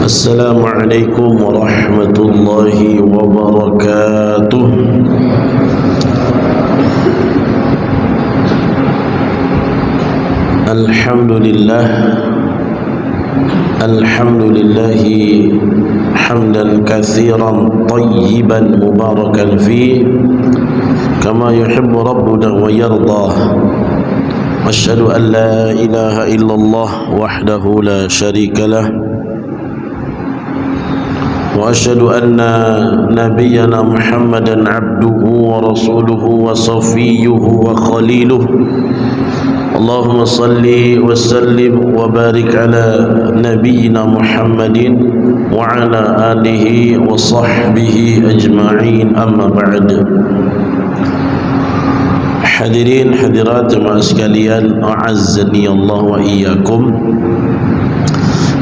Assalamualaikum warahmatullahi wabarakatuh. Alhamdulillahi hamdan katsiran tayyiban mubarakan fi kama yuhibbu rabbuna wa yardah. Asyhadu an la ilaha illallah wahdahu la syarika lah wa asyhadu anna nabiyyana Muhammadan abduhu wa rasuluhu wa safiyyuhu wa khaliluhu. Allahumma salli wa sallim wa barik ala nabiyyina Muhammadin wa ala alihi wa sahbihi ajma'in, amma ba'd. Hadirin hadirat jemaah sekalian, a'azzani Allah wa iyyakum.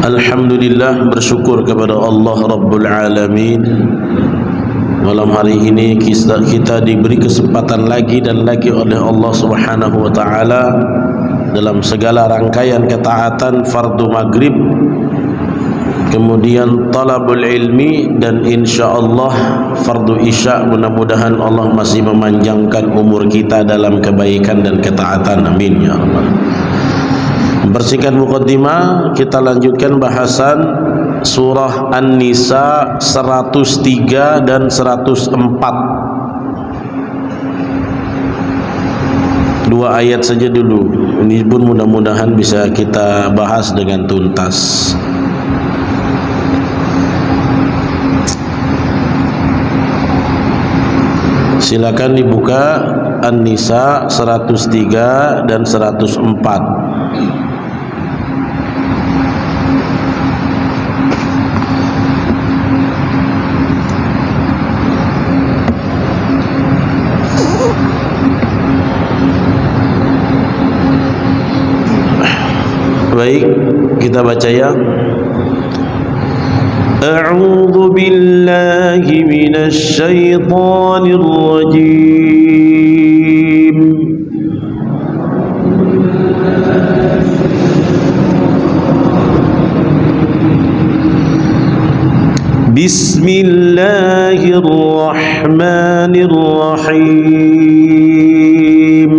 Alhamdulillah, bersyukur kepada Allah Rabbul Alamin. Malam hari ini kita diberi kesempatan lagi dan lagi oleh Allah Subhanahu wa Ta'ala dalam segala rangkaian ketaatan fardu maghrib, kemudian talabul ilmi, dan insyaallah fardu isya. Mudah-mudahan Allah masih memanjangkan umur kita dalam kebaikan dan ketaatan, amin ya rabbal. Bersingkat muqaddimah, kita lanjutkan bahasan surah An-Nisa 103 dan 104. Dua ayat saja dulu. Ini pun mudah-mudahan bisa kita bahas dengan tuntas. Silakan dibuka An-Nisa 103 dan 104. Baik, kita baca ya. A'udzu billahi minasy syaithanir rajim. Bismillahirrahmanirrahim.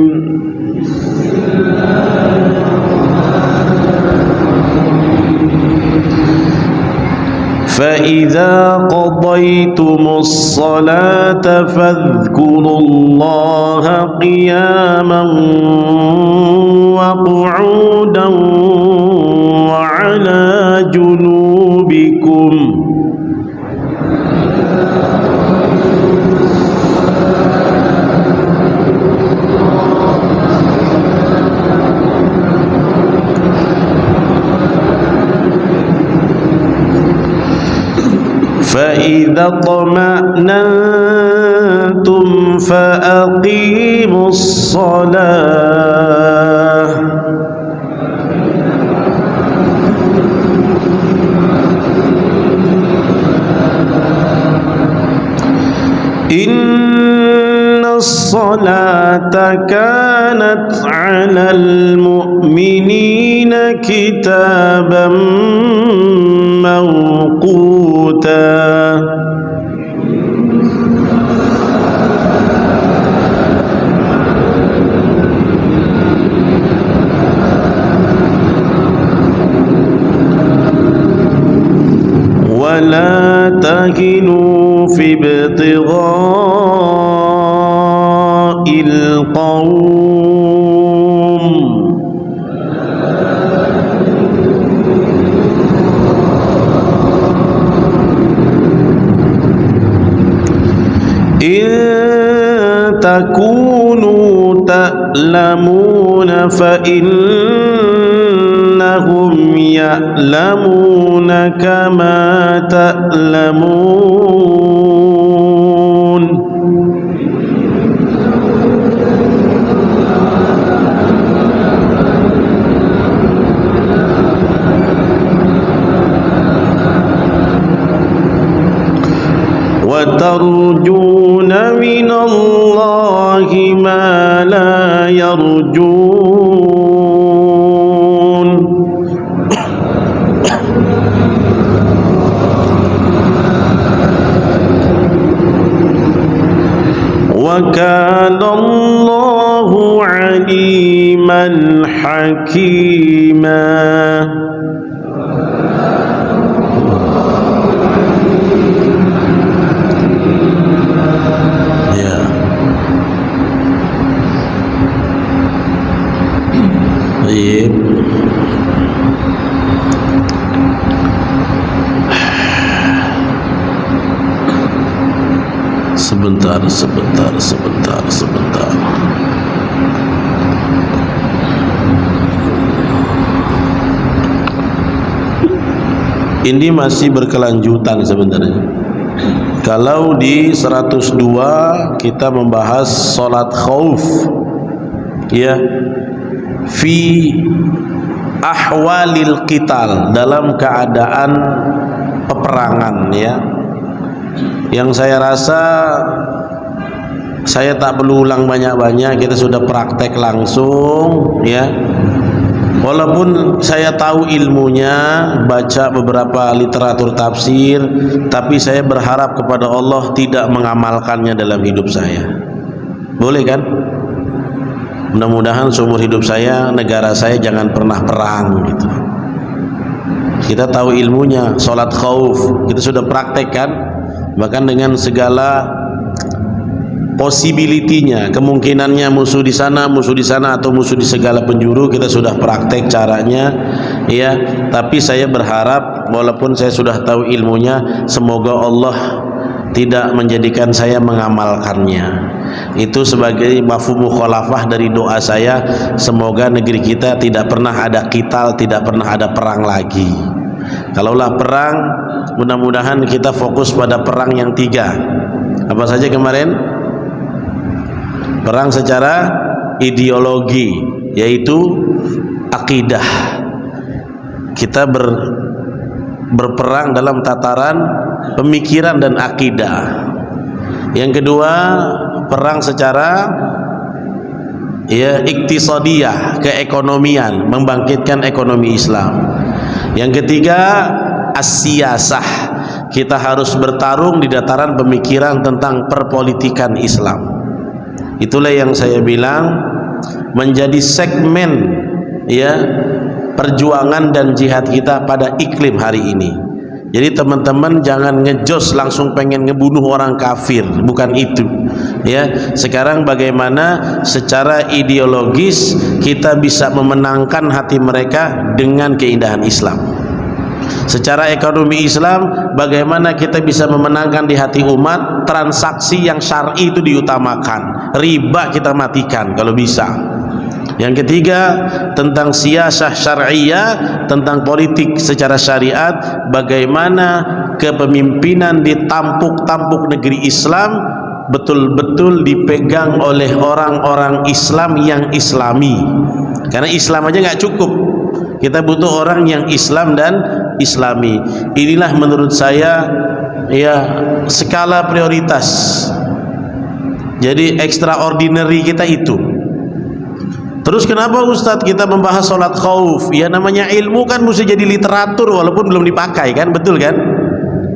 فَإِذَا قَضَيْتُمُ الصَّلَاةَ فَاذْكُرُوا اللَّهَ قِيَامًا وَقُعُودًا وَعَلَى جُنُوبِكُمْ. فَإِذَا اطْمَأْنَنْتُمْ فَأَقِيمُوا الصَّلَاةَ. إِنَّ الصَّلَاةَ كَانَتْ عَلَى الْمُؤْمِنِينَ كِتَابًا موقوتا. ولا تهنوا في ابتغاء القوم. إن تكونوا تألمون فإنهم يألمون كما تألمون. وترجون من الله ما لا يرجون. وكان الله عليما حكيما. Ya. Baik. Sebentar. Ini masih berkelanjutan sebenarnya. Kalau di 102 kita membahas salat khauf, ya, fi ahwalil qital, dalam keadaan peperangan, ya. Yang saya rasa saya tak perlu ulang banyak-banyak, kita sudah praktek langsung, ya. Walaupun saya tahu ilmunya, baca beberapa literatur tafsir, tapi saya berharap kepada Allah tidak mengamalkannya dalam hidup saya. Boleh kan? Mudah-mudahan seumur hidup saya, negara saya jangan pernah perang gitu. Kita tahu ilmunya, salat khauf, kita sudah praktekkan, bahkan dengan segala possibility-nya, kemungkinannya musuh di sana atau musuh di segala penjuru, kita sudah praktek caranya, ya. Tapi saya berharap walaupun saya sudah tahu ilmunya, semoga Allah tidak menjadikan saya mengamalkannya. Itu sebagai mafhum mukhalafah dari doa saya, semoga negeri kita tidak pernah ada qital, tidak pernah ada perang lagi. Kalaulah perang, mudah-mudahan kita fokus pada perang yang 3. Apa saja kemarin? Perang secara ideologi, yaitu akidah. Kita berperang dalam tataran pemikiran dan akidah. Yang kedua, perang secara, ya, iktisadiyah, keekonomian, membangkitkan ekonomi Islam. Yang ketiga, as-siyasah, kita harus bertarung di dataran pemikiran tentang perpolitikan Islam. Itulah yang saya bilang menjadi segmen, ya, perjuangan dan jihad kita pada iklim hari ini. Jadi teman-teman jangan ngejos langsung pengen ngebunuh orang kafir, bukan itu, ya. Sekarang bagaimana secara ideologis kita bisa memenangkan hati mereka dengan keindahan Islam. Secara ekonomi Islam, bagaimana kita bisa memenangkan di hati umat, transaksi yang syar'i itu diutamakan, riba kita matikan kalau bisa. Yang ketiga, tentang siyasah syar'iyah, tentang politik secara syariat, bagaimana kepemimpinan di tampuk-tampuk negeri Islam betul-betul dipegang oleh orang-orang Islam yang islami. Karena Islam aja nggak cukup, kita butuh orang yang Islam dan islami. Inilah menurut saya, ya, skala prioritas. Jadi extraordinary kita itu. Terus kenapa Ustadz kita membahas sholat khauf? Ya, namanya ilmu kan mesti jadi literatur walaupun belum dipakai, kan, betul kan?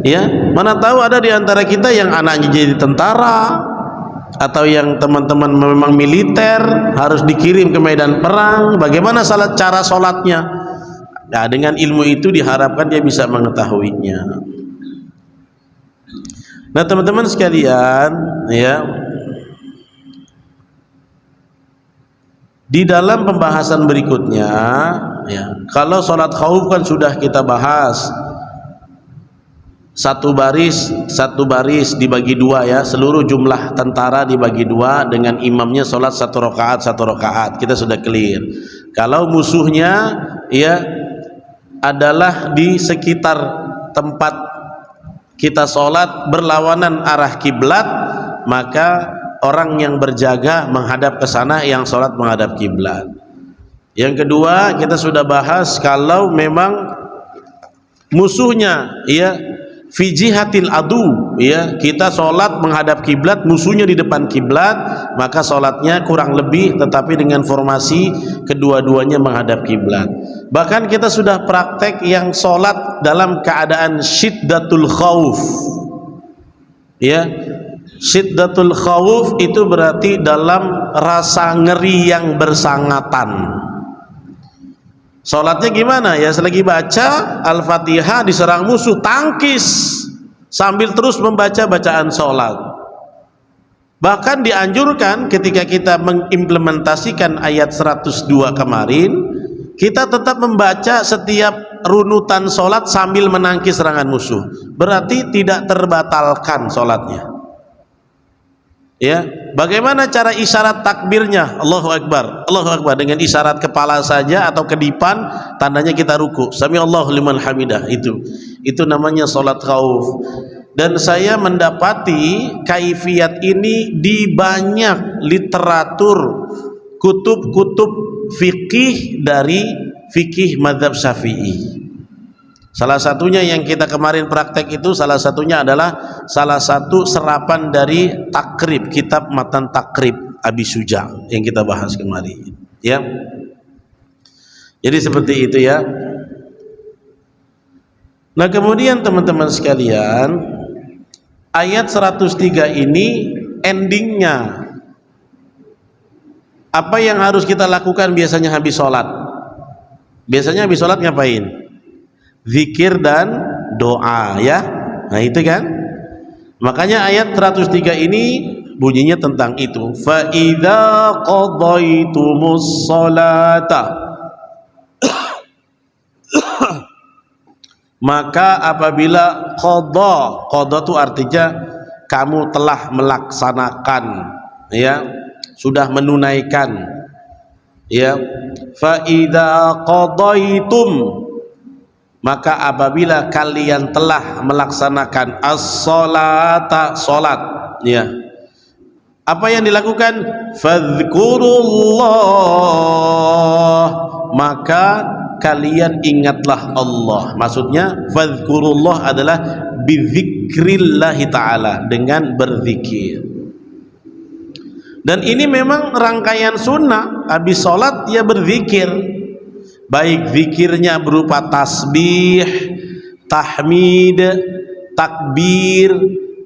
Ya, mana tahu ada di antara kita yang anaknya jadi tentara, atau yang teman-teman memang militer harus dikirim ke medan perang. Bagaimana cara sholatnya? Nah, dengan ilmu itu diharapkan dia bisa mengetahuinya. Nah, teman-teman sekalian, ya, di dalam pembahasan berikutnya, ya, kalau sholat khauf kan sudah kita bahas, satu baris dibagi 2, ya, seluruh jumlah tentara dibagi 2 dengan imamnya sholat 1 rakaat, kita sudah clear. Kalau musuhnya, ya, adalah di sekitar tempat kita sholat berlawanan arah kiblat, maka orang yang berjaga menghadap ke sana, yang sholat menghadap kiblat. Yang kedua, kita sudah bahas kalau memang musuhnya, ya, fi jihatil adu, ya, kita sholat menghadap kiblat, musuhnya di depan kiblat, maka sholatnya kurang lebih tetapi dengan formasi kedua-duanya menghadap kiblat. Bahkan kita sudah praktek yang sholat dalam keadaan syiddatul khauf, ya, Syiddatul khawuf itu berarti dalam rasa ngeri yang bersangatan. Sholatnya gimana? Ya selagi baca Al-Fatihah diserang musuh, tangkis sambil terus membaca bacaan sholat. Bahkan dianjurkan ketika kita mengimplementasikan ayat 102 kemarin, kita tetap membaca setiap runutan sholat sambil menangkis serangan musuh. Berarti tidak terbatalkan sholatnya. Ya, bagaimana cara isyarat takbirnya? Allahu Akbar, Allahu Akbar, dengan isyarat kepala saja atau kedipan, tandanya kita ruku. Sami Allahu liman hamidah. Itu namanya sholat khauf. Dan saya mendapati kaifiyat ini di banyak literatur kutub-kutub fikih dari fikih mazhab Syafi'i. Salah satunya yang kita kemarin praktek itu, salah satunya adalah salah satu serapan dari Takrib, kitab Matan Takrib Abi Suja yang kita bahas kemarin, ya. Jadi seperti itu ya. Nah, kemudian teman-teman sekalian, ayat 103 ini endingnya apa yang harus kita lakukan biasanya habis sholat? Biasanya habis sholat ngapain? Zikir dan doa, ya. Nah itu kan, makanya ayat 103 ini bunyinya tentang itu. Fa idza qadaitumus sholata maka apabila qada itu artinya kamu telah melaksanakan, ya, sudah menunaikan, ya. Fa idza qadaitum, maka apabila kalian telah melaksanakan as-sholata, sholat, ya, apa yang dilakukan? Fadhkurullah, maka kalian ingatlah Allah. Maksudnya fadhkurullah adalah bidzikrillahi ta'ala, dengan berzikir. Dan ini memang rangkaian sunnah, habis sholat ya berzikir. Baik zikirnya berupa tasbih, tahmid, takbir,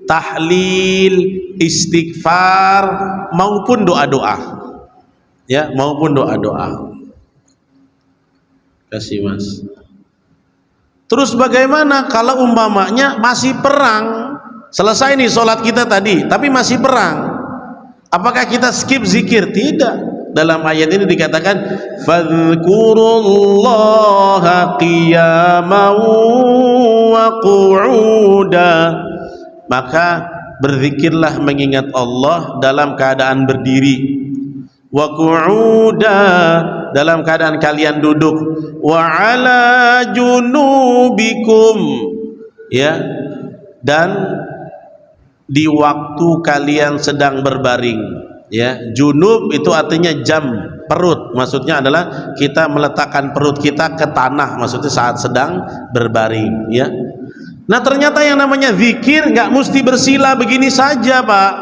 tahlil, istighfar, maupun doa-doa, ya, maupun doa-doa. Kasih Mas. Terus bagaimana kalau umpamanya masih perang? Selesai nih sholat kita tadi, tapi masih perang. Apakah kita skip zikir? Tidak. Dalam ayat ini dikatakan fadhkurullaha qiyaman wa qu'uda, maka berzikirlah mengingat Allah dalam keadaan berdiri, wa qu'uda, dalam keadaan kalian duduk, wa ala junubikum, ya, dan di waktu kalian sedang berbaring. Ya, junub itu artinya jam, perut, maksudnya adalah kita meletakkan perut kita ke tanah, maksudnya saat sedang berbaring, ya. Nah, ternyata yang namanya zikir nggak mesti bersila begini saja, Pak.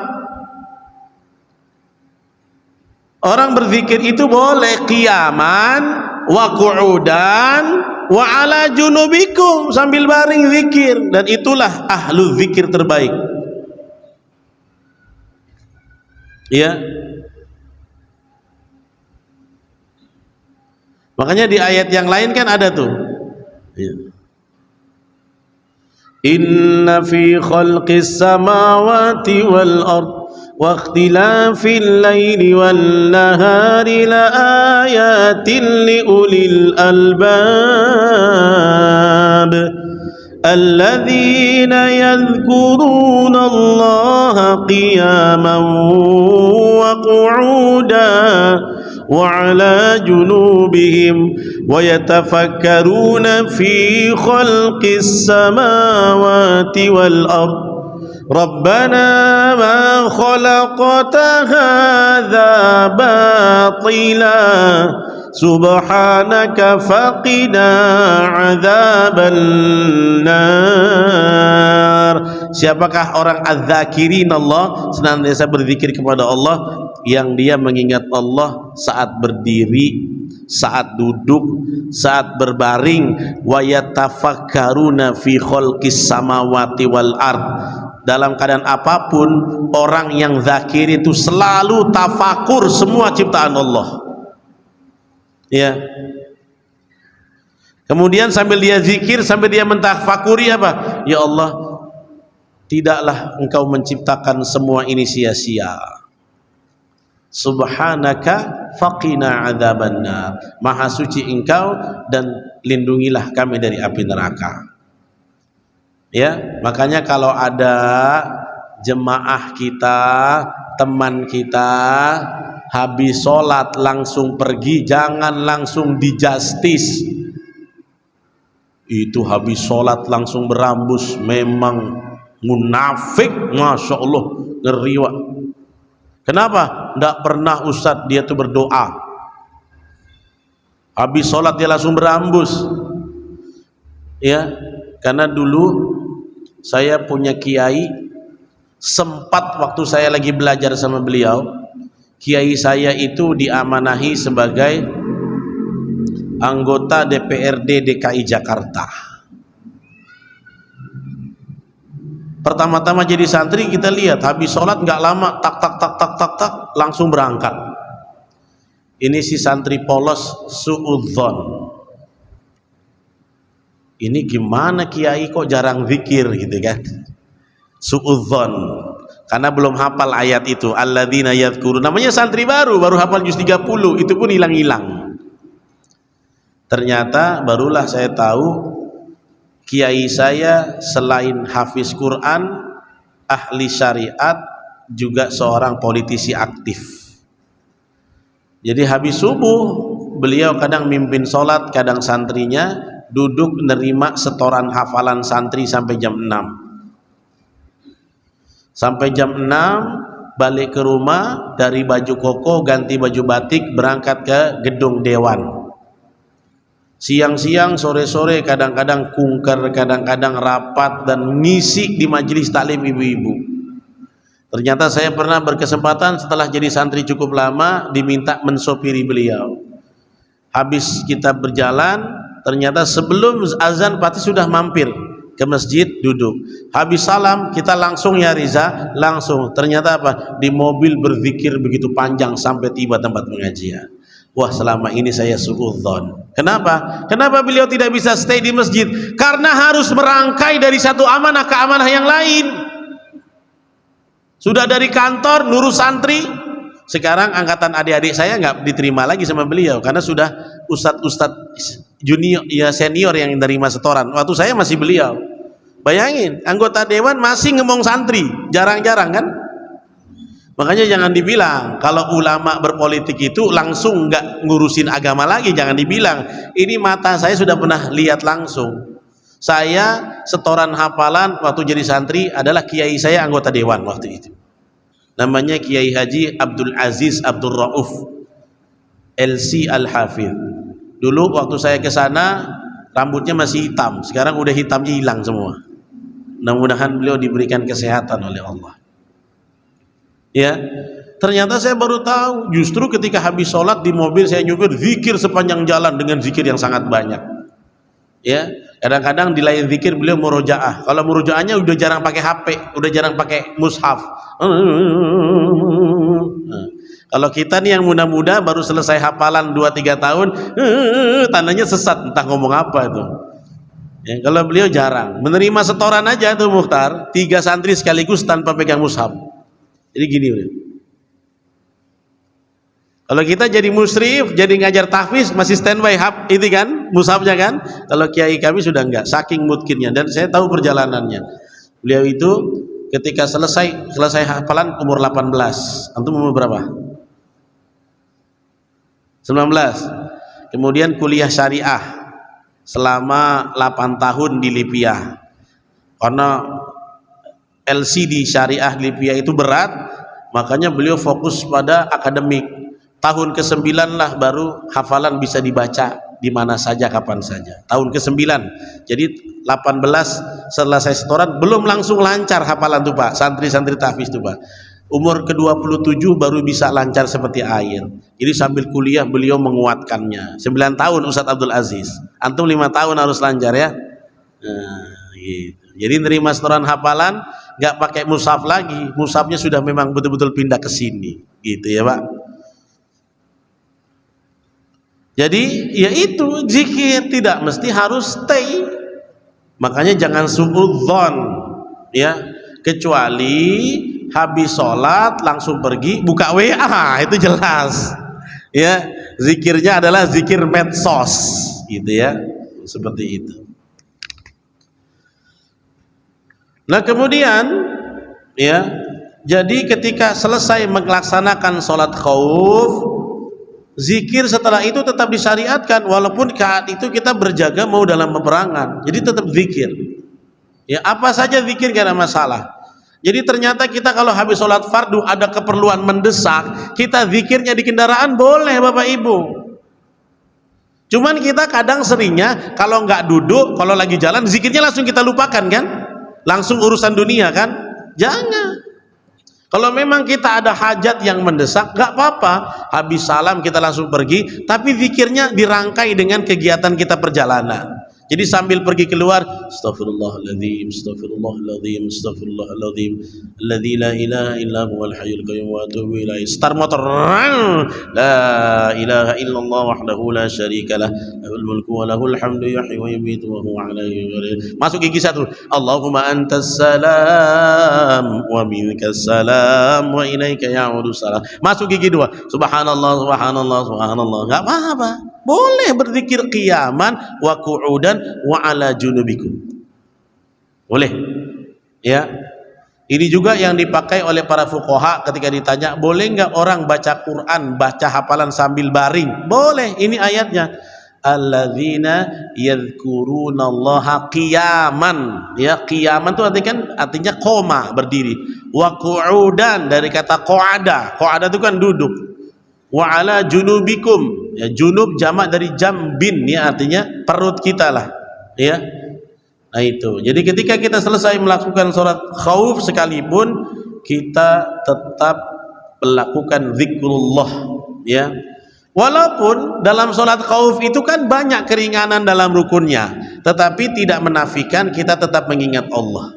Orang berzikir itu boleh qiyaman wa qu'udan wa ala junubikum, sambil baring zikir, dan itulah ahlu zikir terbaik. Ya, makanya di ayat yang lain kan ada tuh, ya. Inna fi khalqis samawati wal ard wa ikhtilafil laili wan nahari la ayatin li ulil albab الذين يذكرون الله قياما وقعودا وعلى جنوبهم ويتفكرون في خلق السماوات والأرض ربنا ما خلقت هذا باطلا subhanaka faqina adzabannar. Siapakah orang adz-dzakirin Allah, senantiasa berzikir kepada Allah, yang dia mengingat Allah saat berdiri, saat duduk, saat berbaring, wa yatafakkaruna fi khalqis samawati wal ard, dalam keadaan apapun, orang yang zakir itu selalu tafakur semua ciptaan Allah. Ya. Kemudian sambil dia zikir, sambil dia mentafakuri apa? Ya Allah, tidaklah Engkau menciptakan semua ini sia-sia. Subhanaka faqina adzabannar. Maha suci Engkau dan lindungilah kami dari api neraka. Ya, makanya kalau ada jemaah kita, teman kita habis sholat langsung pergi, jangan langsung dijustis. Itu habis sholat langsung berambus, memang munafik, masya Allah, ngeri. Kenapa? Tidak pernah Ustadz dia tuh berdoa. Habis sholat dia langsung berambus. Ya, karena dulu saya punya kiai, sempat waktu saya lagi belajar sama beliau, kiai saya itu diamanahi sebagai anggota DPRD DKI Jakarta. Pertama-tama jadi santri kita lihat habis sholat nggak lama tak langsung berangkat. Ini si santri polos suudzon. Ini gimana kiai kok jarang zikir gitu kan? Suudzon. Karena belum hafal ayat itu, alladzina yadhkurun. Namanya santri baru hafal juz 30, itu pun hilang-hilang. Ternyata barulah saya tahu kiai saya selain hafiz Quran, ahli syariat, juga seorang politisi aktif. Jadi habis subuh beliau kadang mimpin sholat, kadang santrinya duduk menerima setoran hafalan santri sampai jam 6. Sampai jam 6 balik ke rumah, dari baju koko ganti baju batik, berangkat ke gedung dewan. Siang-siang, sore-sore, kadang-kadang kungker, kadang-kadang rapat dan ngisi di majelis taklim ibu-ibu. Ternyata saya pernah berkesempatan setelah jadi santri cukup lama diminta mensopiri beliau. Habis kita berjalan, ternyata sebelum azan pasti sudah mampir ke masjid, duduk. Habis salam kita langsung, ya Riza, langsung. Ternyata apa? Di mobil berzikir begitu panjang sampai tiba tempat pengajian. Wah, selama ini saya suudzon. Kenapa? Kenapa beliau tidak bisa stay di masjid? Karena harus merangkai dari satu amanah ke amanah yang lain. Sudah dari kantor ngurus santri. Sekarang angkatan adik-adik saya nggak diterima lagi sama beliau karena sudah ustadz junior, ya senior yang menerima setoran. Waktu saya masih beliau. Bayangin, anggota dewan masih ngomong santri, jarang-jarang kan? Makanya jangan dibilang kalau ulama berpolitik itu langsung nggak ngurusin agama lagi, jangan dibilang. Ini mata saya sudah pernah lihat langsung. Saya setoran hafalan waktu jadi santri adalah kiai saya anggota dewan waktu itu. Namanya Kiai Haji Abdul Aziz Abdul Rauf LC Al-Hafidh. Dulu waktu saya ke sana rambutnya masih hitam, sekarang udah hitamnya hilang semua. Mudah-mudahan beliau diberikan kesehatan oleh Allah. Ya, ternyata saya baru tahu justru ketika habis sholat di mobil saya nyupir zikir sepanjang jalan dengan zikir yang sangat banyak. Ya, kadang-kadang di lain zikir beliau murojaah. Kalau murojaahnya udah jarang pakai HP, udah jarang pakai mushaf. Kalau kita nih yang muda-muda baru selesai hafalan 2-3 tahun, tandanya sesat, entah ngomong apa itu. Ya, kalau beliau jarang menerima setoran aja tuh Mukhtar, 3 santri sekaligus tanpa pegang mushaf. Jadi gini beliau. Kalau kita jadi musyrif, jadi ngajar tahfiz masih standby hab itu kan, mushafnya kan. Kalau kiai kami sudah enggak, saking mutkinnya, dan saya tahu perjalanannya. Beliau itu ketika selesai hafalan umur 18. Antum umur berapa? 19. Kemudian kuliah syariah selama 8 tahun di Libya. Karena LC di syariah Libya itu berat, makanya beliau fokus pada akademik. Tahun ke-9 lah baru hafalan bisa dibaca di mana saja kapan saja. Tahun ke-9. Jadi 18 setelah saya setoran belum langsung lancar hafalan tuh Pak, santri-santri tahfiz tuh Pak. Umur ke-27 baru bisa lancar seperti air. Jadi sambil kuliah beliau menguatkannya. 9 tahun Ustadz Abdul Aziz. Antum 5 tahun harus lancar ya. Nah, gitu. Jadi nerima setoran hafalan nggak pakai mushaf lagi, mushafnya sudah memang betul-betul pindah ke sini, gitu ya Pak. Jadi ya itu zikir tidak mesti harus stay, makanya jangan suudzon ya, kecuali habis sholat langsung pergi buka WA, itu jelas ya, zikirnya adalah zikir medsos gitu ya, seperti itu. Nah kemudian ya, jadi ketika selesai melaksanakan sholat khauf, zikir setelah itu tetap disyariatkan, walaupun saat itu kita berjaga mau dalam peperangan, jadi tetap zikir ya, apa saja zikir gak ada masalah. Jadi ternyata kita kalau habis sholat fardu ada keperluan mendesak, kita zikirnya di kendaraan boleh Bapak Ibu. Cuman kita kadang seringnya kalau nggak duduk, kalau lagi jalan zikirnya langsung kita lupakan kan, langsung urusan dunia kan. Jangan. Kalau memang kita ada hajat yang mendesak, nggak apa-apa, habis salam kita langsung pergi, tapi zikirnya dirangkai dengan kegiatan kita perjalanan. Jadi sambil pergi keluar, astagfirullahaladzim, astagfirullahaladzim, astagfirullahaladzim, alladzi la ilaha illa huwal hayyul qayyum wa atubu ilaih. Start motor, la ilaha illallah wahdahu la syarikalah, lahul mulku wa lahul hamdu yuhyi wa yumiitu wa huwa ala kulli syai'in. Masuk gigi satu, Allahumma antas salam wa minkas salam wa ilaika ya'udu salam. Masuk gigi dua, subhanallah, subhanallah, subhanallah. Enggak apa-apa. Boleh berzikir qiyaman wa qu'udan wa ala junubikum. Boleh. Ya. Ini juga yang dipakai oleh para fuqaha ketika ditanya, boleh enggak orang baca Quran, baca hafalan sambil baring? Boleh. Ini ayatnya. Alladzina yadhkurunallaha qiyaman. Ya, qiyaman itu artinya koma, berdiri. Wa qu'udan dari kata qa'ada. Qa'ada itu kan duduk. Wa ala junubikum. Ya, junub jamak dari jambin ya, artinya perut kita lah ya. Nah itu, jadi ketika kita selesai melakukan sholat khauf sekalipun kita tetap melakukan zikrullah ya, walaupun dalam sholat khauf itu kan banyak keringanan dalam rukunnya, tetapi tidak menafikan kita tetap mengingat Allah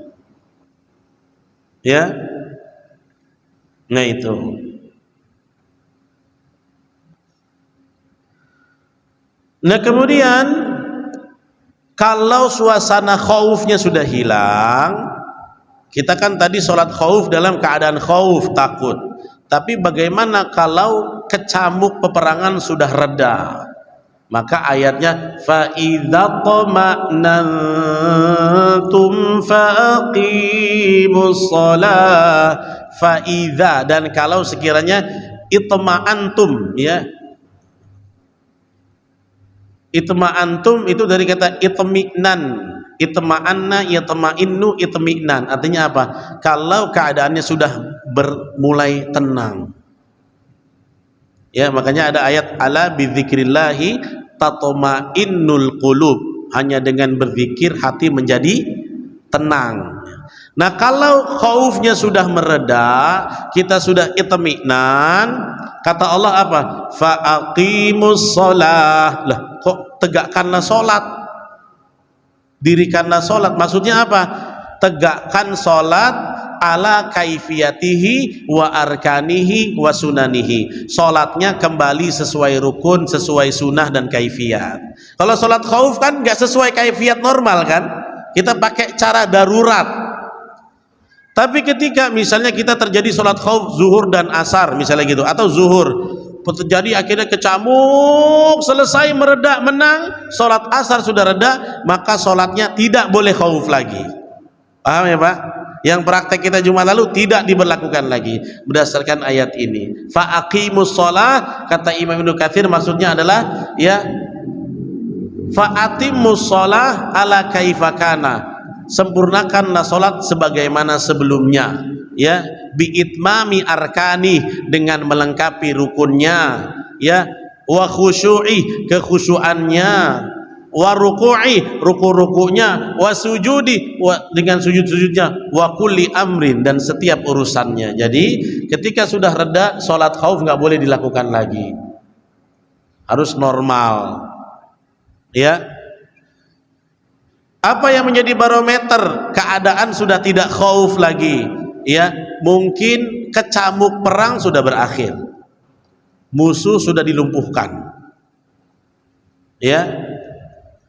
ya. Nah itu. Nah kemudian kalau suasana khaufnya sudah hilang, kita kan tadi sholat khauf dalam keadaan khauf, takut, tapi bagaimana kalau kecamuk peperangan sudah reda? Maka ayatnya fa idza tama'nantum faqimus shalah, fa idza, dan kalau sekiranya itma'antum ya, itma'antum itu dari kata itmi'nan, itma'anna, yatma'innu, itmi'nan, artinya apa? Kalau keadaannya sudah mulai tenang ya, makanya ada ayat ala bidzikrillahi tatma'innul qulub, hanya dengan berzikir hati menjadi tenang. Nah kalau khaufnya sudah mereda, kita sudah itmi'nan, kata Allah apa? Fa'aqimus shalah. Lah kok tegakkanlah sholat, dirikanlah sholat, maksudnya apa? Tegakkan sholat ala kaifiyatihi wa arkanihi wa sunanihi, sholatnya kembali sesuai rukun, sesuai sunnah dan kaifiyat. Kalau sholat khauf kan nggak sesuai kaifiyat normal kan, kita pakai cara darurat. Tapi ketika misalnya kita terjadi sholat khauf zuhur dan asar misalnya gitu, atau zuhur terjadi akhirnya kecamuk, selesai mereda, menang, sholat asar sudah reda, maka sholatnya tidak boleh khauf lagi. Paham ya Pak? Yang praktek kita Jumat lalu tidak diberlakukan lagi berdasarkan ayat ini. Fa'aqimus shalah, kata Imam Ibnu Katsir maksudnya adalah ya, fa'atimmus shalah ala kaifakana, sempurnakanlah sholat sebagaimana sebelumnya ya, biitmami arkani, dengan melengkapi rukunnya ya, wa khusyu'i, kekhusyuannya, wa ruku'i, ruku-rukunya, wa sujudi, dengan sujud-sujudnya, wa kulli amrin, dan setiap urusannya. Jadi ketika sudah reda sholat khauf nggak boleh dilakukan lagi, harus normal ya. Apa yang menjadi barometer keadaan sudah tidak khauf lagi? Ya, mungkin kecamuk perang sudah berakhir, musuh sudah dilumpuhkan. Ya,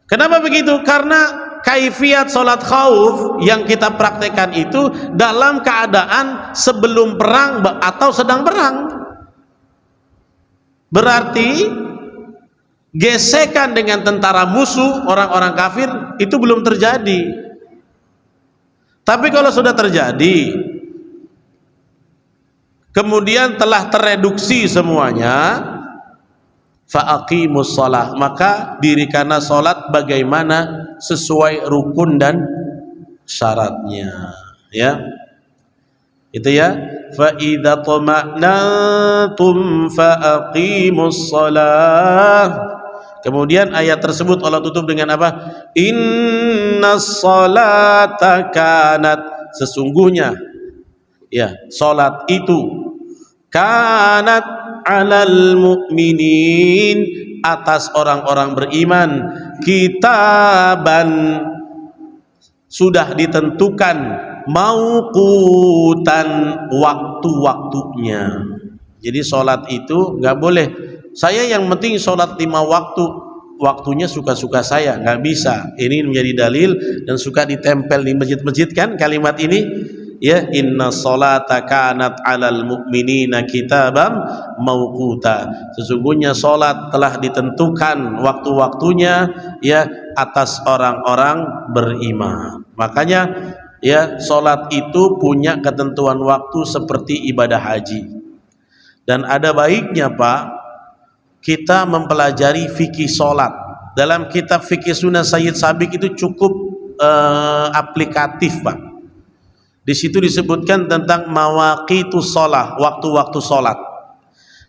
kenapa begitu? Karena kaifiat sholat khauf yang kita praktekkan itu dalam keadaan sebelum perang atau sedang perang. Berarti gesekan dengan tentara musuh, orang-orang kafir itu belum terjadi. Tapi kalau sudah terjadi, kemudian telah tereduksi semuanya, fa'aqimus shalah, maka dirikanlah salat bagaimana sesuai rukun dan syaratnya. Ya, itu ya, fa idza tuma'nantum fa'aqimus shalah. Kemudian ayat tersebut Allah tutup dengan apa? Innas salata kanat, sesungguhnya ya salat itu kanat alal mu'minin, atas orang-orang beriman, kitaban, sudah ditentukan, mauqutan, waktu-waktunya. Jadi salat itu nggak boleh saya yang penting sholat 5 waktu, waktunya suka-suka saya, nggak bisa. Ini menjadi dalil dan suka ditempel di masjid-masjid kan kalimat ini, ya, inna sholata kanat alal mu'minina kitabam mauquta, sesungguhnya sholat telah ditentukan waktu-waktunya ya atas orang-orang beriman. Makanya ya sholat itu punya ketentuan waktu seperti ibadah haji. Dan ada baiknya Pak, kita mempelajari fikih sholat. Dalam kitab fikih sunnah Sayyid Sabiq itu cukup aplikatif Pak. Di situ disebutkan tentang mawaqitus sholat, waktu-waktu sholat.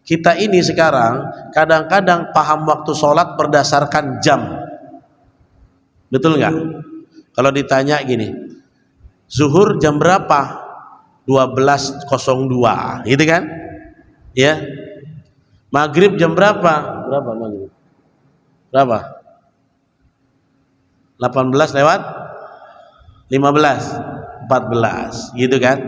Kita ini sekarang kadang-kadang paham waktu sholat berdasarkan jam. Betul nggak? Kalau ditanya gini, zuhur jam berapa? 12.02, gitu kan? Ya. Maghrib jam berapa? Berapa maghrib? Berapa? 18 lewat 15, 14, gitu kan?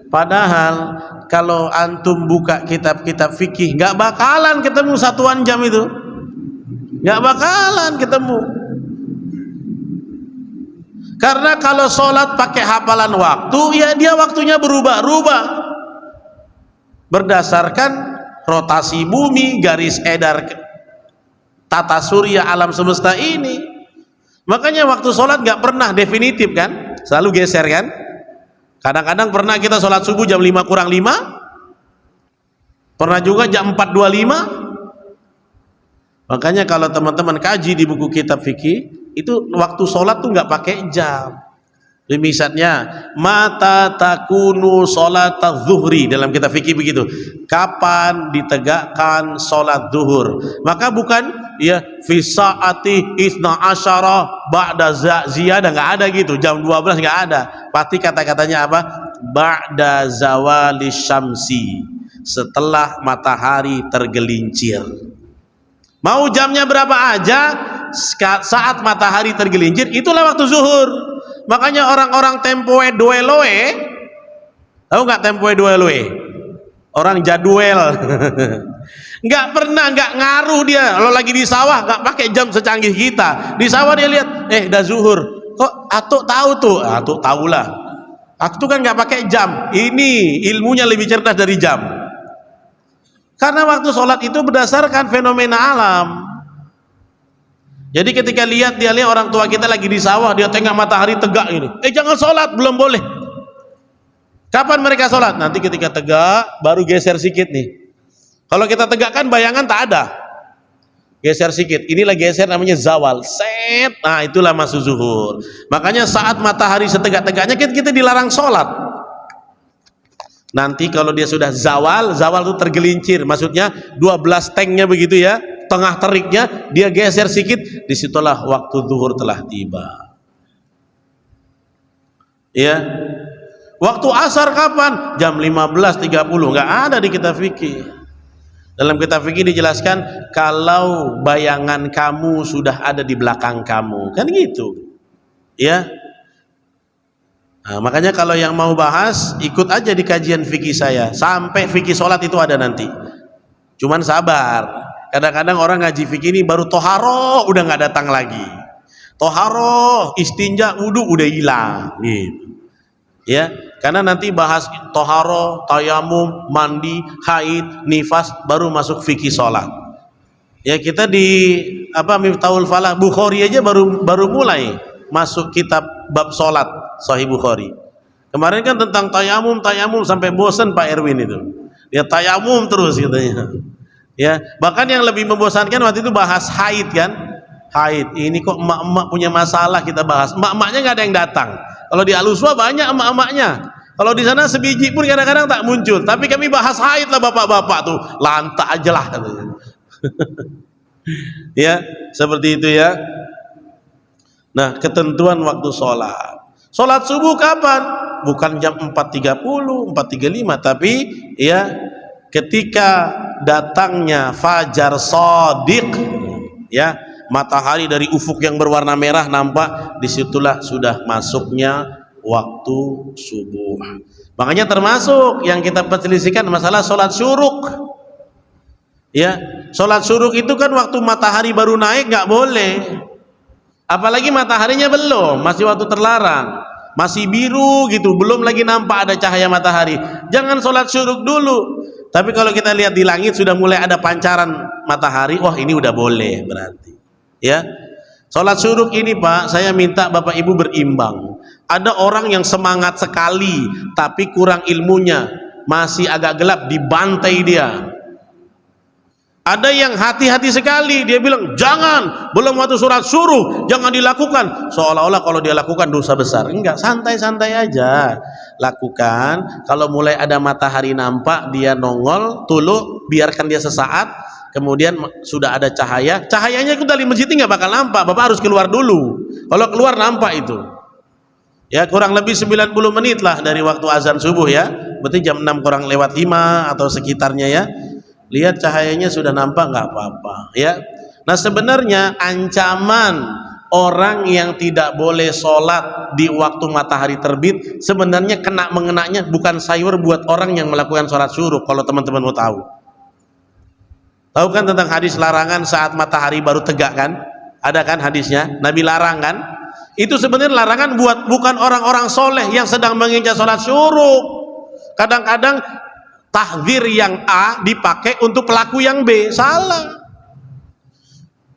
Padahal kalau antum buka kitab-kitab fikih, nggak bakalan ketemu satuan jam itu, nggak bakalan ketemu. Karena kalau sholat pakai hafalan waktu, ya dia waktunya berubah-ubah berdasarkan rotasi bumi, garis edar tata surya alam semesta ini. Makanya waktu sholat gak pernah definitif kan, selalu geser kan. Kadang-kadang pernah kita sholat subuh jam 5 kurang 5, pernah juga jam 4.25. Makanya kalau teman-teman kaji di buku kitab fikih itu waktu sholat tuh gak pakai jam. Misalnya mata takunu sholat zuhri, dalam kitab fikih begitu, kapan ditegakkan sholat zuhur, maka bukan ya fi saati isna asyara ba'da ziyadah, nggak ada gitu, jam 12 nggak ada, pasti kata-katanya apa? Ba'da zawali syamsi, setelah matahari tergelincir. Mau jamnya berapa aja, saat matahari tergelincir itulah waktu zuhur. Makanya orang-orang tempoe dueloe, tahu nggak tempoe dueloe? Orang jadwal, nggak pernah, nggak ngaruh dia. Kalau lagi di sawah nggak pakai jam secanggih kita. Di sawah dia lihat, dah zuhur. Kok atuk tahu tuh? Atuk tahulah. Aku kan nggak pakai jam. Ini ilmunya lebih cerdas dari jam. Karena waktu sholat itu berdasarkan fenomena alam. Jadi ketika dia lihat orang tua kita lagi di sawah, dia tengok matahari tegak ini, jangan sholat, belum boleh. Kapan mereka sholat? Nanti ketika tegak, baru geser sikit nih. Kalau kita tegakkan bayangan tak ada, geser sikit. Inilah geser, namanya zawal. Set, nah itulah masuk zuhur. Makanya saat matahari setegak-tegaknya kita dilarang sholat. Nanti kalau dia sudah zawal itu tergelincir, maksudnya 12 tengnya begitu ya, tengah teriknya dia geser sedikit, disitulah waktu zuhur telah tiba. Ya, waktu asar kapan? Jam 15.30, nggak ada di kitab fikih. Dalam kitab fikih dijelaskan kalau bayangan kamu sudah ada di belakang kamu, kan gitu. Ya. Nah, makanya kalau yang mau bahas ikut aja di kajian fikih saya sampai fikih sholat itu ada nanti. Cuman sabar. Kadang-kadang orang ngaji fikih ini baru toharo udah nggak datang lagi. Toharo, istinja, wudu udah hilang. Gitu. Ya, karena nanti bahas toharo, tayamum, mandi, haid, nifas, baru masuk fikih sholat. Ya kita di Miftahul Falah Bukhari aja baru mulai masuk kitab bab sholat Sahih Bukhari. Kemarin kan tentang tayamum sampai bosan Pak Erwin itu. Dia tayamum terus katanya. Ya, bahkan yang lebih membosankan waktu itu bahas haid kan. Haid. Ini kok emak-emak punya masalah kita bahas. Emak-emaknya nggak ada yang datang. Kalau di Al-Uswa banyak emak-emaknya. Kalau di sana sebiji pun kadang-kadang tak muncul. Tapi kami bahas haid lah bapak-bapak tuh. Lantak aja lah katanya. Ya, seperti itu ya. Nah, ketentuan waktu sholat. Sholat subuh kapan? Bukan jam 4.30, 4.35, tapi ya ketika datangnya fajar shadiq, ya matahari dari ufuk yang berwarna merah nampak, disitulah sudah masuknya waktu subuh. Makanya termasuk yang kita perselisihkan masalah sholat syuruk. Ya, sholat syuruk itu kan waktu matahari baru naik nggak boleh. Apalagi mataharinya belum, masih waktu terlarang, masih biru gitu, belum lagi nampak ada cahaya matahari. Jangan sholat syuruk dulu. Tapi kalau kita lihat di langit sudah mulai ada pancaran matahari, wah ini udah boleh berarti. Ya, sholat syuruk ini Pak, saya minta Bapak Ibu berimbang. Ada orang yang semangat sekali, tapi kurang ilmunya, masih agak gelap, dibantai dia. Ada yang hati-hati sekali, dia bilang jangan, belum waktu sholat suruh, jangan dilakukan. Seolah-olah kalau dia lakukan dosa besar. Enggak, santai-santai aja lakukan. Kalau mulai ada matahari nampak, dia nongol, tulu, biarkan dia sesaat. Kemudian sudah ada cahaya, cahayanya itu dari masjid nggak bakal nampak. Bapak harus keluar dulu. Kalau keluar nampak itu. Ya kurang lebih 90 menit lah dari waktu azan subuh ya. Berarti jam 6 kurang lewat 5 atau sekitarnya ya. Lihat cahayanya sudah nampak nggak apa-apa ya. Nah sebenarnya ancaman orang yang tidak boleh sholat di waktu matahari terbit sebenarnya mengenanya bukan sayur buat orang yang melakukan sholat syuruk. Kalau teman-teman mau tahu kan tentang hadis larangan saat matahari baru tegak kan, ada kan hadisnya, Nabi larang kan. Itu sebenarnya larangan bukan orang-orang soleh yang sedang mengincar sholat syuruk. Kadang-kadang tahdzir yang A dipakai untuk pelaku yang B, salah.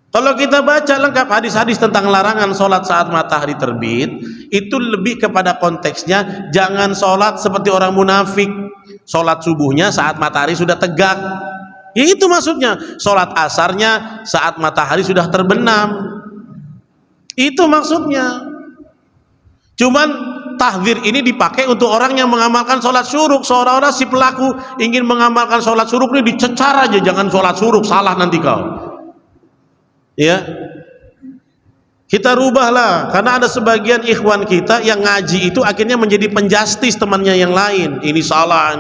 Kalau kita baca lengkap hadis-hadis tentang larangan sholat saat matahari terbit, itu lebih kepada konteksnya jangan sholat seperti orang munafik, sholat subuhnya saat matahari sudah tegak. Ya itu maksudnya, sholat asarnya saat matahari sudah terbenam, itu maksudnya. Cuman tahdzir ini dipakai untuk orang yang mengamalkan sholat syuruk, seolah-olah si pelaku ingin mengamalkan sholat syuruk ini dicecar aja, jangan sholat syuruk, salah nanti kau. Ya, kita rubahlah, karena ada sebagian ikhwan kita yang ngaji itu akhirnya menjadi penjastis temannya yang lain. Ini salah,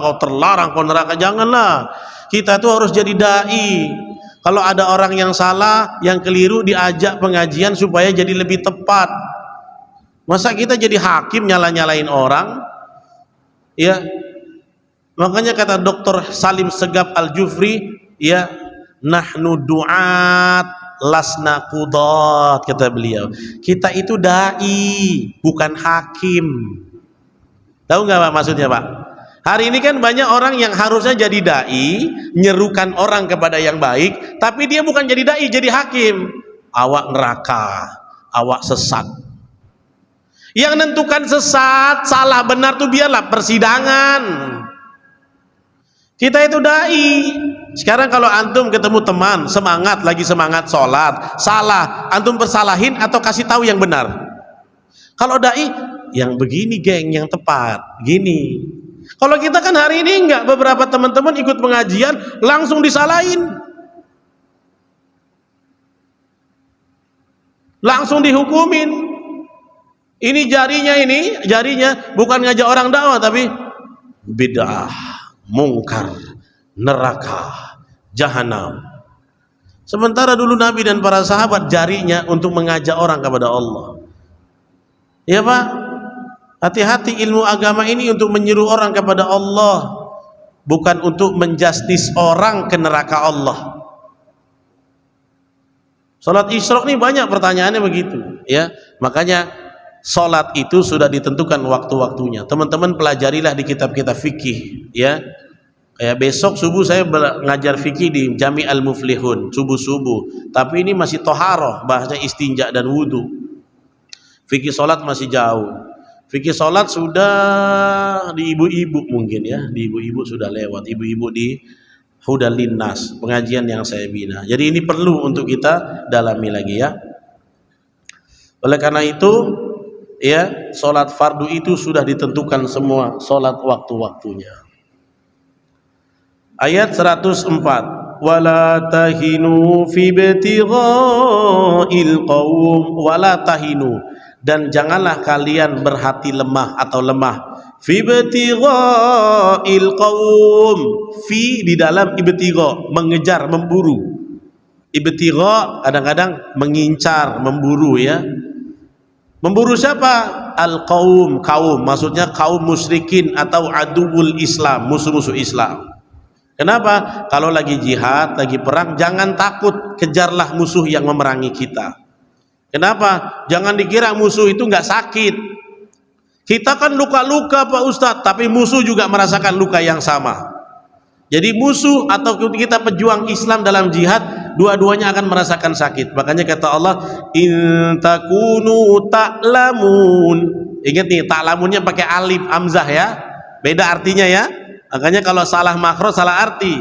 kau terlarang, kau neraka. Janganlah, kita tuh harus jadi dai. Kalau ada orang yang salah, yang keliru, diajak pengajian supaya jadi lebih tepat. Masa kita jadi hakim nyala-nyalain orang? Ya. Makanya kata Dr. Salim Segaf Al-Jufri, ya, nahnu du'at lasna qudat, kata beliau. Kita itu dai, bukan hakim. Tahu nggak Pak maksudnya Pak? Hari ini kan banyak orang yang harusnya jadi dai, nyerukan orang kepada yang baik, tapi dia bukan jadi dai, jadi hakim. Awak neraka, awak sesat. Yang nentukan sesat, salah, benar tuh biarlah persidangan. Kita itu dai. Sekarang kalau antum ketemu teman semangat, lagi semangat sholat, salah, antum persalahin atau kasih tahu yang benar? Kalau dai, yang begini geng, yang tepat, gini. Kalau kita kan hari ini enggak, beberapa teman-teman ikut pengajian langsung disalahin, langsung dihukumin. Ini jarinya bukan ngajak orang dakwah, tapi bid'ah, mungkar, neraka, jahanam. Sementara dulu Nabi dan para sahabat jarinya untuk mengajak orang kepada Allah. Ya Pak, hati-hati, ilmu agama ini untuk menyeru orang kepada Allah, bukan untuk menjustis orang ke neraka Allah. Salat Isyraq ini banyak pertanyaannya begitu, ya. Makanya salat itu sudah ditentukan waktu-waktunya. Teman-teman pelajarilah di kitab-kitab fikih, ya. Kayak besok subuh saya ngajar fikih di Jami Al-Muflihun subuh-subuh. Tapi ini masih toharoh, bahasanya istinja dan wudu. Fikih salat masih jauh. Fikih salat sudah di ibu-ibu mungkin ya, di ibu-ibu sudah lewat. Ibu-ibu di Hudal Linnas, pengajian yang saya bina. Jadi ini perlu untuk kita dalami lagi ya. Oleh karena itu, ya, salat fardu itu sudah ditentukan semua salat waktu-waktunya. Ayat 104, wala tahinu fi ibtigha'il qaum, wala tahinu, dan janganlah kalian berhati lemah atau lemah, fi ibtigha'il qaum, fi di dalam ibtigha, mengejar, memburu. Ibtigha kadang-kadang mengincar, memburu ya. Memburu siapa? Al qaum, kaum, maksudnya kaum musyrikin atau aduwul Islam, musuh-musuh Islam. Kenapa? Kalau lagi jihad, lagi perang, jangan takut, kejarlah musuh yang memerangi kita. Kenapa? Jangan dikira musuh itu nggak sakit. Kita kan luka-luka Pak Ustadz, tapi musuh juga merasakan luka yang sama. Jadi musuh atau kita pejuang Islam dalam jihad, dua-duanya akan merasakan sakit. Makanya kata Allah, in takunu ta'lamun. Ingat nih, ta'lamunnya pakai alif hamzah ya. Beda artinya ya. Makanya kalau salah makhraj salah arti.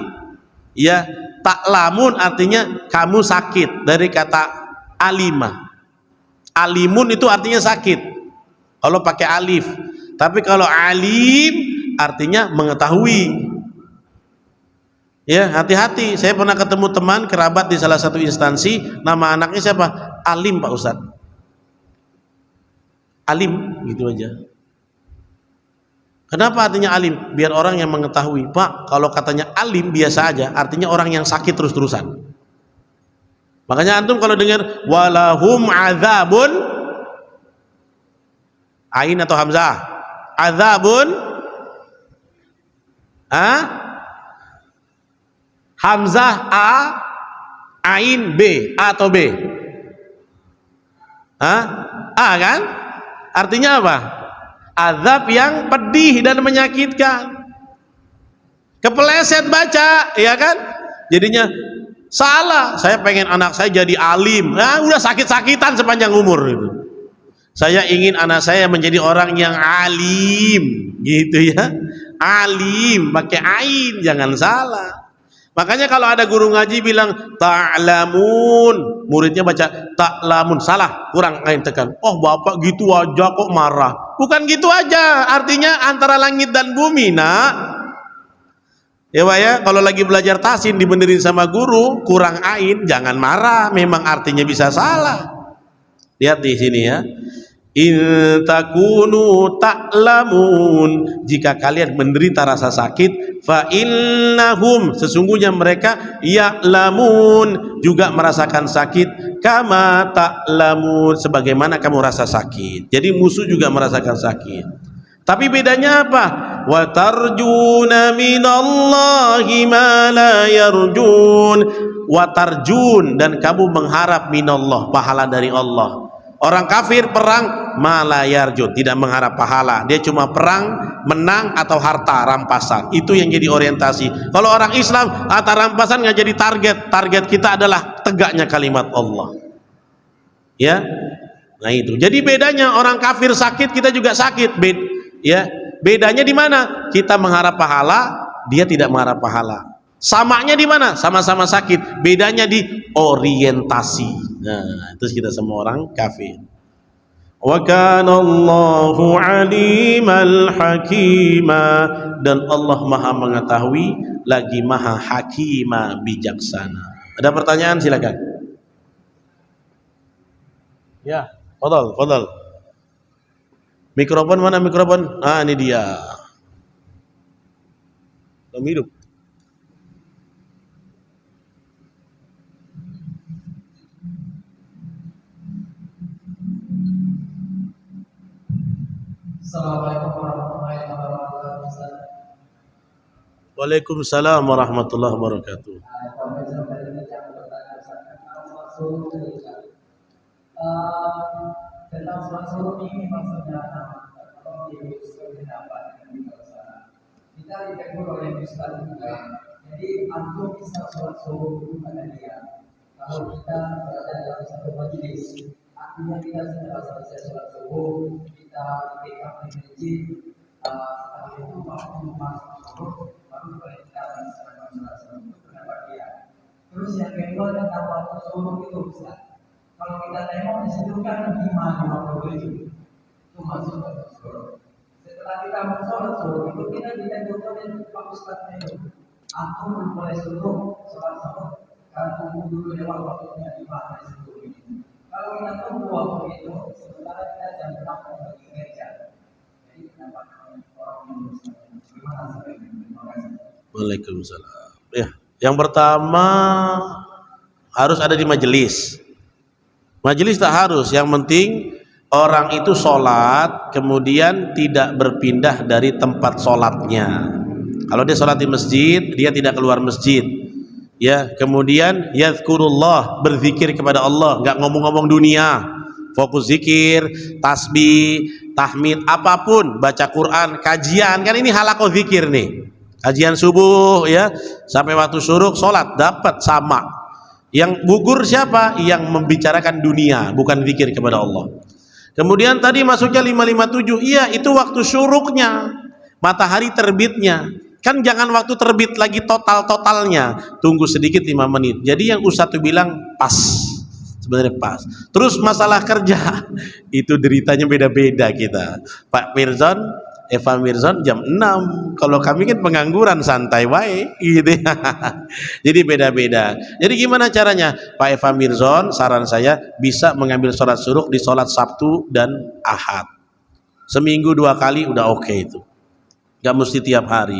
Ya, ta'lamun artinya kamu sakit, dari kata alimah. Alimun itu artinya sakit kalau pakai alif. Tapi kalau alim artinya mengetahui. Ya, hati-hati. Saya pernah ketemu teman kerabat di salah satu instansi, nama anaknya siapa? Alim Pak Ustadz. Alim gitu aja. Kenapa artinya alim? Biar orang yang mengetahui. Pak, kalau katanya alim biasa aja, artinya orang yang sakit terus-terusan. Makanya antum kalau dengar walahum adzabun, ain atau hamzah? Adzabun, hamzah a, ain b, a atau b? A kan? Artinya apa? Azab yang pedih dan menyakitkan. Kepeleset baca, ya kan? Jadinya salah. Saya pengen anak saya jadi alim. Nah, udah sakit-sakitan sepanjang umur itu. Saya ingin anak saya menjadi orang yang alim, gitu ya. Alim pakai ain, jangan salah. Makanya kalau ada guru ngaji bilang ta'lamun, muridnya baca ta'lamun, salah, kurang ain tekan. Oh bapak gitu aja kok marah. Bukan gitu aja, artinya antara langit dan bumi nak. Ya Pak ya, kalau lagi belajar tahsin dibenerin sama guru kurang ain, jangan marah, memang artinya bisa salah. Lihat di sini ya. In takunu ta'lamun, jika kalian menderita rasa sakit, fa innahum, sesungguhnya mereka ya'lamun, juga merasakan sakit, kama ta'lamun, sebagaimana kamu rasa sakit. Jadi musuh juga merasakan sakit. Tapi bedanya apa? Wa tarjuna minallahi ma la yarjun, wa tarjun, dan kamu mengharap minallah, pahala dari Allah. Orang kafir perang malayarjun, tidak mengharap pahala, dia cuma perang, menang atau harta rampasan, itu yang jadi orientasi. Kalau orang Islam harta rampasan nggak jadi target, target kita adalah tegaknya kalimat Allah. Ya, nah itu. Jadi bedanya orang kafir sakit, kita juga sakit. Ya, bedanya di mana? Kita mengharap pahala, dia tidak mengharap pahala. Samanya di mana? Sama-sama sakit. Bedanya di orientasi. Nah, itu kita semua orang kafir. Wa kana Allahu alimal hakima, dan Allah Maha mengetahui lagi Maha hakima, bijaksana. Ada pertanyaan silakan. Ya, fadhal, fadhal. Mikrofon mana mikrofon? Ah, ini dia. Belum hidup. Assalamualaikum warahmatullahi wabarakatuh. Waalaikumsalam warahmatullahi wabarakatuh. Tentang sholat subuh ini maksudnya kalau di pendapat kita ditegur oleh Ustaz juga. Jadi antum bisa sholat subuh itu pada dia. Kalau kita berada dalam satu majelis, artinya kita sudah selesai sholat subuh, kita itikaf di masjid, setelah itu waktu masuk subuh, baru boleh kita melaksanakan sholat subuh itu pendapat dia. Terus yang kedua tentang waktu subuh itu Ustaz. Kalau kita tengok di situ kan 5:57 itu masuk waktu subuh. Setelah kita mau sholat subuh itu kita ditegur oleh Pak Ustaz itu. Antum mulai subuh sholat subuh kan tunggu dulu lewat waktunya 5:57 ini. Kalau kita tunggu waktu itu, sementara kita jam 6 pergi kerja. Jadi kenapa orang Indonesia? Terima kasih. Waalaikumsalam. Ya, yang pertama harus ada di majelis. Majelis tak harus, yang penting orang itu sholat kemudian tidak berpindah dari tempat sholatnya. Kalau dia sholat di masjid, dia tidak keluar masjid. Ya, kemudian yazkurullah, berzikir kepada Allah, nggak ngomong-ngomong dunia, fokus zikir, tasbih, tahmid, apapun, baca Quran, kajian, kan ini halakoh zikir nih, kajian subuh ya, sampai waktu syuruk, sholat, dapat sama. Yang gugur siapa? Yang membicarakan dunia, bukan zikir kepada Allah. Kemudian tadi masuknya 5:57, iya itu waktu syuruknya, matahari terbitnya. Kan jangan waktu terbit lagi totalnya, tunggu sedikit 5 menit. Jadi yang Ustadz bilang pas, sebenarnya pas. Terus masalah kerja itu deritanya beda-beda kita. Pak Mirzon, Eva Mirzon jam 6, kalau kami kan pengangguran santai wae gitu. Jadi beda-beda. Jadi gimana caranya? Pak Eva Mirzon, saran saya bisa mengambil sholat syuruk di sholat Sabtu dan Ahad. Seminggu 2 kali udah oke itu. Gak mesti tiap hari.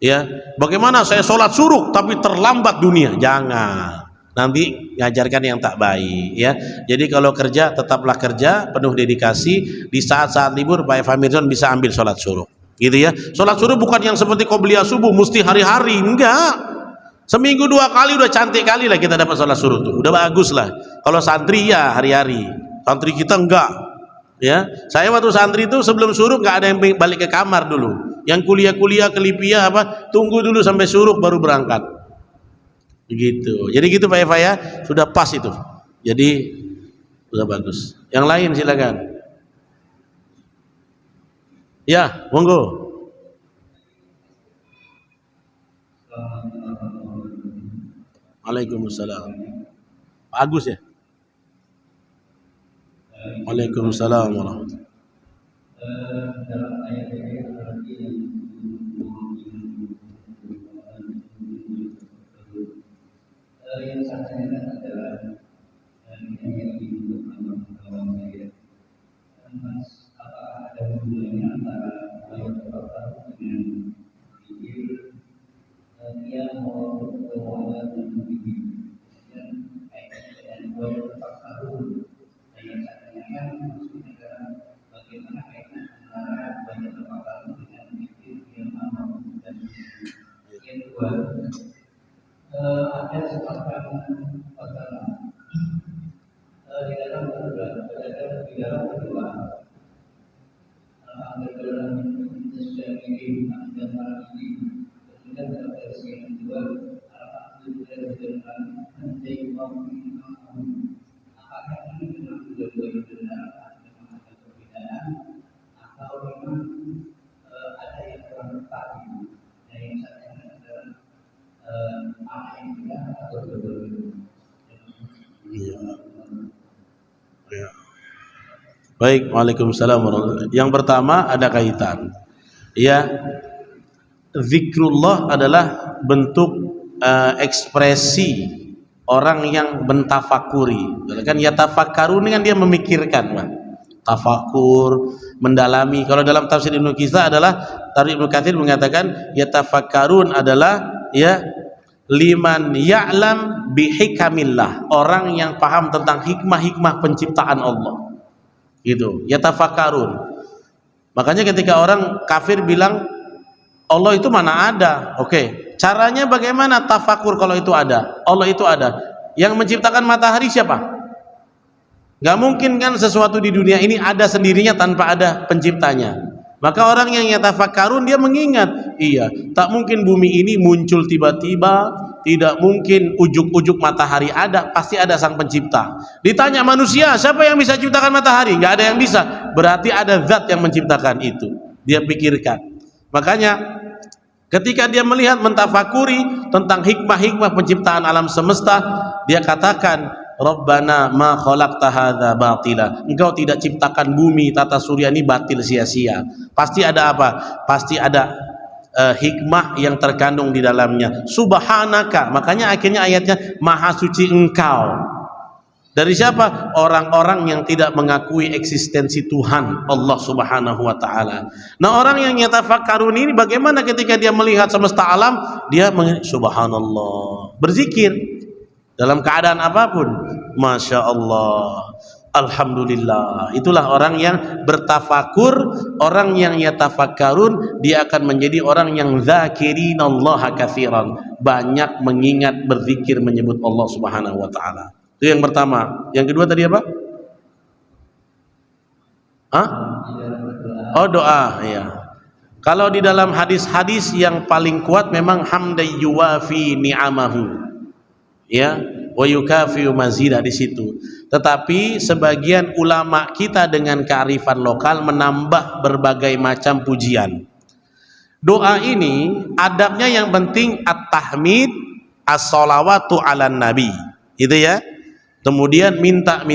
Ya, bagaimana saya sholat syuruk tapi terlambat dunia? Jangan, nanti ngajarkan yang tak baik ya. Jadi kalau kerja tetaplah kerja penuh dedikasi. Di saat-saat libur Pak Eva Mirzon bisa ambil sholat syuruk gitu ya. Sholat syuruk bukan yang seperti qobliyah subuh mesti hari-hari, enggak. Seminggu 2 kali udah cantik kali lah kita dapat sholat syuruk tuh, udah bagus lah. Kalau santri ya hari-hari, santri kita enggak ya. Saya waktu santri itu sebelum syuruk nggak ada yang balik ke kamar dulu. Yang kuliah-kuliah kelipia apa, tunggu dulu sampai syuruk baru berangkat. Begitu. Jadi gitu Pak Eva ya, sudah pas itu. Jadi sudah bagus. Yang lain silakan. Ya, monggo. Waalaikumsalam. Pak Agus ya? Waalaikumsalam warahmatullahi. Dalam ayat ini berarti yang saya tanyakan adalah yang dibutuhkan dalam ayat. Mas, apakah ada hubungannya antara ayat terbaru dengan zikir dia mau berdoa dan berzikir dan ayat dengan ayat terbaru yang saya tanyakan maksudnya adalah bagaimana kaitan antara banyak terbaru dengan zikir yang amal dan yang kedua ada sepatah masalah di dalam berdoa dalam sesuai dan para ini kemudian dalam versi yang kedua alhamdulillah dengan nanti apakah ini memang dua-dua itu benar memang ada perbedaan atau memang ada yang kurang tepat yang satu adalah apa yang benar atau dua-dua. Ya. Baik, waalaikumsalam warahmatullahi. Yang pertama ada kaitan. Ya, zikrullah adalah bentuk ekspresi orang yang mentafakuri. Kan ya tafakkarun kan dia memikirkan, Pak. Tafakur, mendalami. Kalau dalam tafsir Ibnu Katsir adalah tafsir Ibnu Katsir mengatakan ya tafakkarun adalah ya liman ya'lam bihikamillah, orang yang paham tentang hikmah-hikmah penciptaan Allah. Gitu, yatafakkarun. Makanya ketika orang kafir bilang Allah itu mana ada, oke, caranya bagaimana tafakur kalau itu ada? Allah itu ada. Yang menciptakan matahari siapa? Gak mungkin kan sesuatu di dunia ini ada sendirinya tanpa ada penciptanya. Maka orang yang yatafakkarun, dia mengingat, iya, tak mungkin bumi ini muncul tiba-tiba, tidak mungkin ujuk-ujuk matahari ada, pasti ada sang pencipta. Ditanya manusia, siapa yang bisa ciptakan matahari? Nggak ada yang bisa. Berarti ada zat yang menciptakan itu. Dia pikirkan. Makanya ketika dia melihat, mentafakuri tentang hikmah-hikmah penciptaan alam semesta, dia katakan, Rabbana ma khalaqta hadza batila. Engkau tidak ciptakan bumi, tata surya ini batil sia-sia. Pasti ada apa? Pasti ada hikmah yang terkandung di dalamnya. Subhanaka. Makanya akhirnya ayatnya Maha suci Engkau. Dari siapa? Orang-orang yang tidak mengakui eksistensi Tuhan Allah Subhanahu wa taala. Nah, orang yang yatafakkarun ini bagaimana ketika dia melihat semesta alam, dia subhanallah, berzikir dalam keadaan apapun, Masya Allah, Alhamdulillah. Itulah orang yang bertafakur, orang yang yatafakkarun, dia akan menjadi orang yang dzakirinallaha katsiran, banyak mengingat, berzikir, menyebut Allah Subhanahu wa taala. Itu yang pertama. Yang kedua tadi apa? Hah? Oh, doa, ya. Kalau di dalam hadis-hadis yang paling kuat memang hamdan yuwafi ni'amahu, ya, wa yukafiu mazida di situ. Tetapi sebagian ulama kita dengan kearifan lokal menambah berbagai macam pujian. Doa ini adabnya yang penting at-tahmid, as-sholawatu ala nabi, gitu ya. Kemudian minta,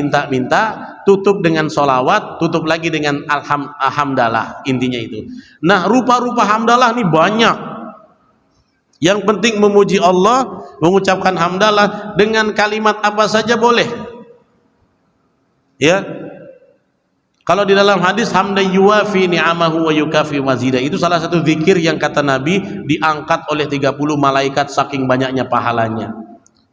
tutup dengan sholawat, tutup lagi dengan alhamdulillah, intinya itu. Nah, rupa-rupa hamdalah ini banyak. Yang penting memuji Allah, mengucapkan hamdalah dengan kalimat apa saja boleh. Ya. Kalau di dalam hadis hamdan yuwafi ni'amahu wa yukafi mazida, itu salah satu zikir yang kata Nabi diangkat oleh 30 malaikat saking banyaknya pahalanya.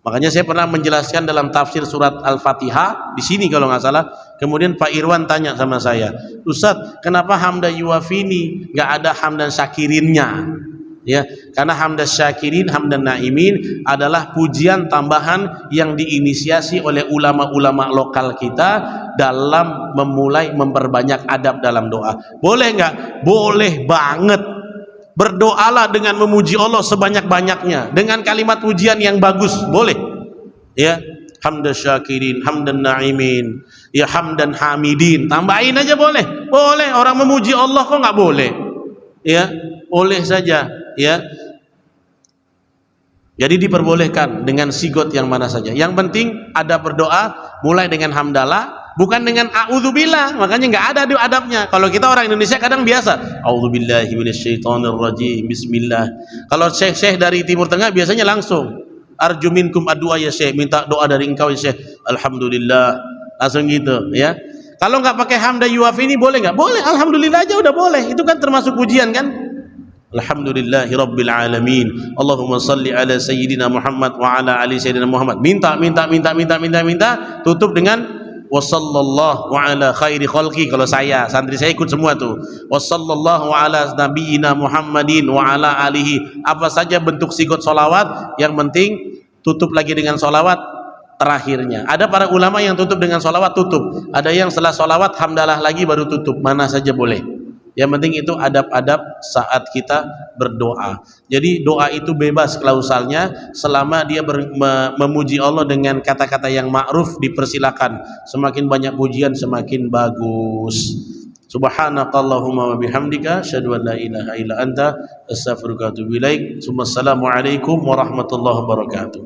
Makanya saya pernah menjelaskan dalam tafsir surat Al-Fatihah di sini kalau nggak salah. Kemudian Pak Irwan tanya sama saya, Ustadz, kenapa hamdan yuwafi ini nggak ada hamdan syakirinnya? Ya, karena hamdan syakirin, hamdan naimin adalah pujian tambahan yang diinisiasi oleh ulama-ulama lokal kita dalam memulai memperbanyak adab dalam doa. Boleh nggak? Boleh banget. Berdoalah dengan memuji Allah sebanyak-banyaknya dengan kalimat pujian yang bagus, boleh. Ya, hamdan syakirin, hamdan naimin, ya hamdan hamidin, tambahin aja boleh. Boleh, orang memuji Allah kok nggak boleh? Ya, boleh saja, ya. Jadi diperbolehkan dengan sigot yang mana saja. Yang penting ada berdoa mulai dengan hamdalah, bukan dengan a'udzubillah. Makanya nggak ada adabnya. Kalau kita orang Indonesia kadang biasa a'udzubillahi minasyaitonirrajim, bismillah. Kalau syekh-syekh dari Timur Tengah biasanya langsung arju minkum addu'a ya syekh, minta doa dari engkau ya syekh, alhamdulillah, langsung gitu, ya. Kalau nggak pakai hamda yuwafi ini boleh nggak? Boleh, alhamdulillah aja udah boleh. Itu kan termasuk pujian kan? Alhamdulillahi rabbil alamin. Allahumma salli ala sayyidina Muhammad wa ala ali sayyidina Muhammad. Minta, tutup dengan wassallallahu ala khairi khalqi. Kalau saya, santri saya ikut semua tuh. Wassallallahu ala nabiyina Muhammadin wa ala alihi. Apa saja bentuk sigot solawat, yang penting tutup lagi dengan solawat terakhirnya. Ada para ulama yang tutup dengan solawat, tutup. Ada yang setelah solawat hamdalah lagi baru tutup. Mana saja boleh. Yang penting itu adab-adab saat kita berdoa. Jadi doa itu bebas klausalnya selama dia memuji Allah dengan kata-kata yang ma'ruf, dipersilakan. Semakin banyak pujian semakin bagus. Subhanakallahumma wa bihamdika asyhadu an la ilaha illa anta astaghfiruka wa atubu ilaik. Assalamualaikum warahmatullahi wabarakatuh.